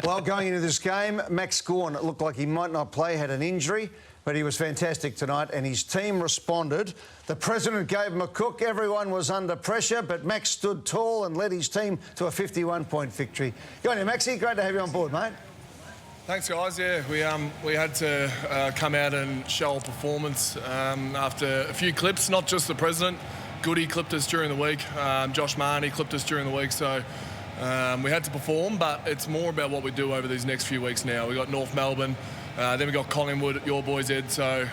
Well, going into this game, Max Gawn, it looked like he might not play, had an injury, but he was fantastic tonight and his team responded. The president gave him a cook. Everyone was under pressure, but Max stood tall and led his team to a 51-point victory. Go on, Maxie. Great to have you on board, mate. Thanks, guys. Yeah, we had to come out and show a performance after a few clips, not just the president. Goody clipped us during the week. Josh Marnie clipped us during the week. So we had to perform, but it's more about what we do over these next few weeks now. We got North Melbourne, then we got Collingwood, your boys, Ed. So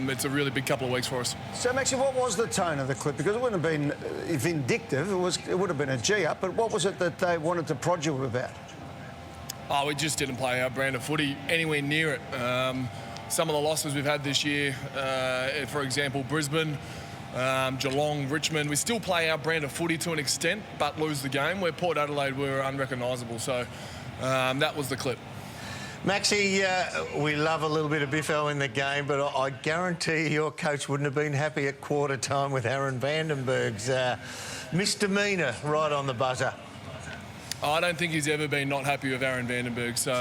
it's a really big couple of weeks for us. So, Maxie, what was the tone of the clip? Because it wouldn't have been vindictive. It would have been a G-up. But what was it that they wanted to prod you about? Oh, we just didn't play our brand of footy anywhere near it. Some of the losses we've had this year, for example, Brisbane, Geelong, Richmond, we still play our brand of footy to an extent, but lose the game. Where Port Adelaide were unrecognisable. So that was the clip. Maxie, we love a little bit of biffo in the game, but I guarantee your coach wouldn't have been happy at quarter time with Aaron Vandenberg's misdemeanour right on the buzzer. I don't think he's ever been not happy with Aaron Vandenberg, so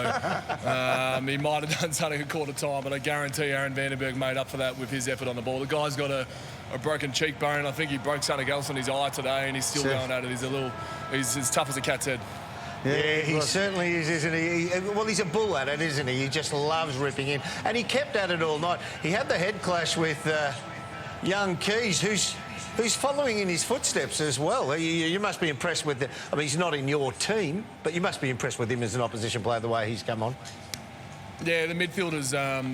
he might have done something at quarter time, but I guarantee Aaron Vandenberg made up for that with his effort on the ball. The guy's got a broken cheekbone. I think he broke something else in his eye today, and he's still going at it. He's as tough as a cat's head. Yeah, he certainly is, isn't he? Well, he's a bull at it, isn't he? He just loves ripping in, and he kept at it all night. He had the head clash with young Keys, who's following in his footsteps as well. You must be impressed with I mean, he's not in your team, but you must be impressed with him as an opposition player, the way he's come on. Yeah, the midfielders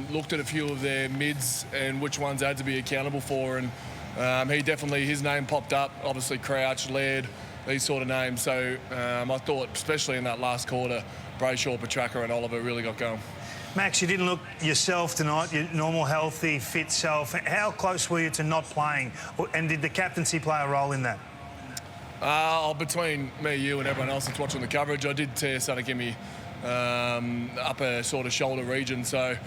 looked at a few of their mids and which ones they had to be accountable for, and he definitely, his name popped up, obviously Crouch, Laird, these sort of names. So I thought, especially in that last quarter, Brayshaw, Petrarca and Oliver really got going. Max, you didn't look yourself tonight, your normal, healthy, fit self. How close were you to not playing? And did the captaincy play a role in that? Between me, you and everyone else that's watching the coverage, I did tear something in me upper sort of shoulder region. So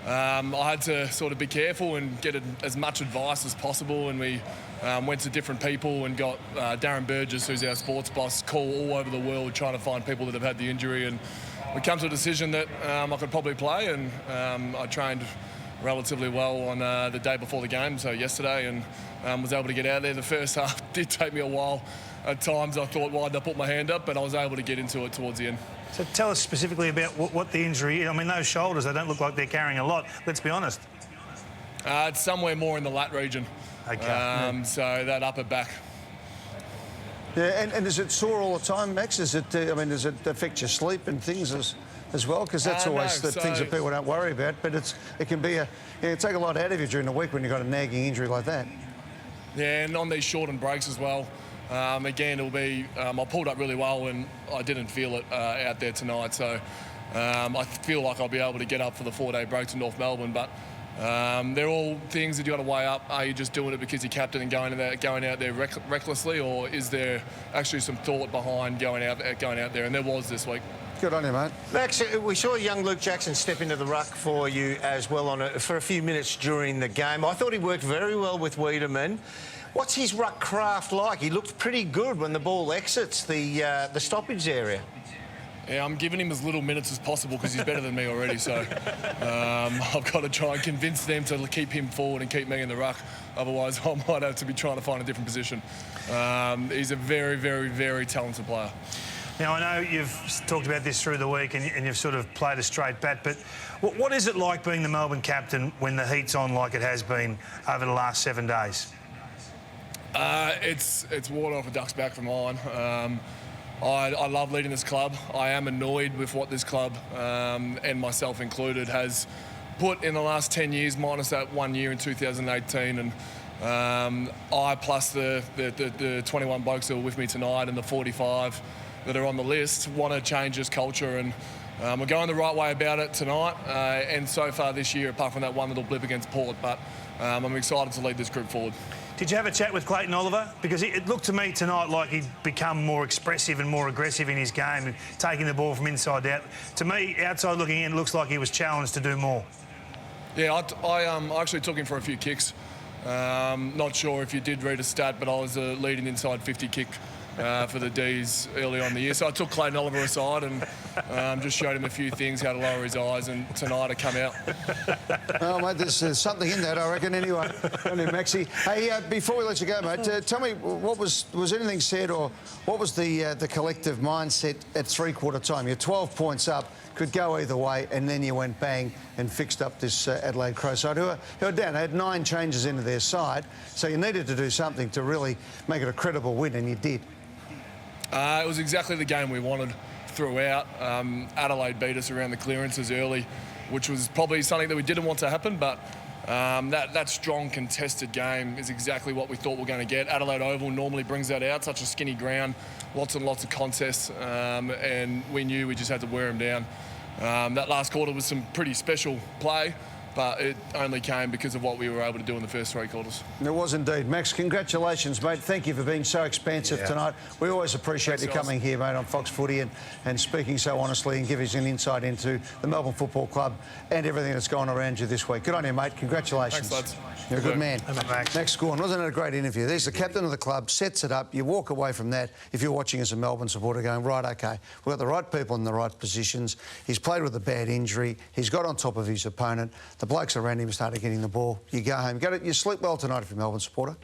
I had to sort of be careful and get as much advice as possible. And we went to different people and got Darren Burgess, who's our sports boss, call all over the world trying to find people that have had the injury. And we come to a decision that I could probably play, and I trained relatively well on the day before the game, so yesterday, and was able to get out there. The first half did take me a while. At times I thought, why did I put my hand up? But I was able to get into it towards the end. So tell us specifically about what the injury is. I mean, those shoulders, they don't look like they're carrying a lot. Let's be honest. It's somewhere more in the lat region. Okay. So that upper back. Yeah, and is it sore all the time, Max? Is it? Does it affect your sleep and things as well? Because that's always the things that people don't worry about. But it can be it take a lot out of you during the week when you've got a nagging injury like that. Yeah, and on these shortened breaks as well. Again, it'll be. I pulled up really well, and I didn't feel it out there tonight. So I feel like I'll be able to get up for the 4-day break to North Melbourne, but. They're all things that you got to weigh up. Are you just doing it because you're captain and going out there recklessly, or is there actually some thought behind going out there? And there was this week. Good on you, mate. Max, we saw young Luke Jackson step into the ruck for you as well for a few minutes during the game. I thought he worked very well with Wiedemann. What's his ruck craft like? He looked pretty good when the ball exits the stoppage area. Yeah, I'm giving him as little minutes as possible because he's better than me already. So I've got to try and convince them to keep him forward and keep me in the ruck. Otherwise, I might have to be trying to find a different position. He's a very, very, very talented player. Now, I know you've talked about this through the week and you've sort of played a straight bat, but what is it like being the Melbourne captain when the heat's on like it has been over the last 7 days? It's water off a duck's back for mine. I love leading this club. I am annoyed with what this club, and myself included, has put in the last 10 years, minus that 1 year in 2018. And I plus the 21 blokes that were with me tonight and the 45 that are on the list want to change this culture. And we're going the right way about it tonight and so far this year, apart from that one little blip against Port. But I'm excited to lead this group forward. Did you have a chat with Clayton Oliver? Because it looked to me tonight like he'd become more expressive and more aggressive in his game, and taking the ball from inside out. To me, outside looking in, it looks like he was challenged to do more. Yeah, I actually took him for a few kicks. Not sure if you did read a stat, but I was a leading inside 50 kick for the D's early on in the year. So I took Clayton Oliver aside and just showed him a few things, how to lower his eyes, and tonight I come out. Oh, mate, there's something in that, I reckon, anyway. Only Maxie. Hey, before we let you go, mate, tell me, was anything said, or what was the collective mindset at three-quarter time? You're 12 points up, could go either way, and then you went bang and fixed up this Adelaide Crow side, who are down. They had 9 changes into their side, so you needed to do something to really make it a credible win, and you did. It was exactly the game we wanted throughout. Adelaide beat us around the clearances early, which was probably something that we didn't want to happen, but that strong contested game is exactly what we thought we were going to get. Adelaide Oval normally brings that out, such a skinny ground, lots and lots of contests, and we knew we just had to wear them down. That last quarter was some pretty special play, but it only came because of what we were able to do in the first 3 quarters. It was indeed. Max, congratulations, mate. Thank you for being so expansive tonight. We always appreciate you coming here, mate, on Fox Footy and speaking so honestly and giving us an insight into the Melbourne Football Club and everything that's gone around you this week. Good on you, mate. Congratulations. Thanks, lads. You're a good man. Max Gawn, wasn't it a great interview? There's the captain of the club, sets it up. You walk away from that, if you're watching as a Melbourne supporter, going, right, OK, we've got the right people in the right positions. He's played with a bad injury. He's got on top of his opponent. The blokes around him started getting the ball. You go home. You sleep well tonight if you're a Melbourne supporter.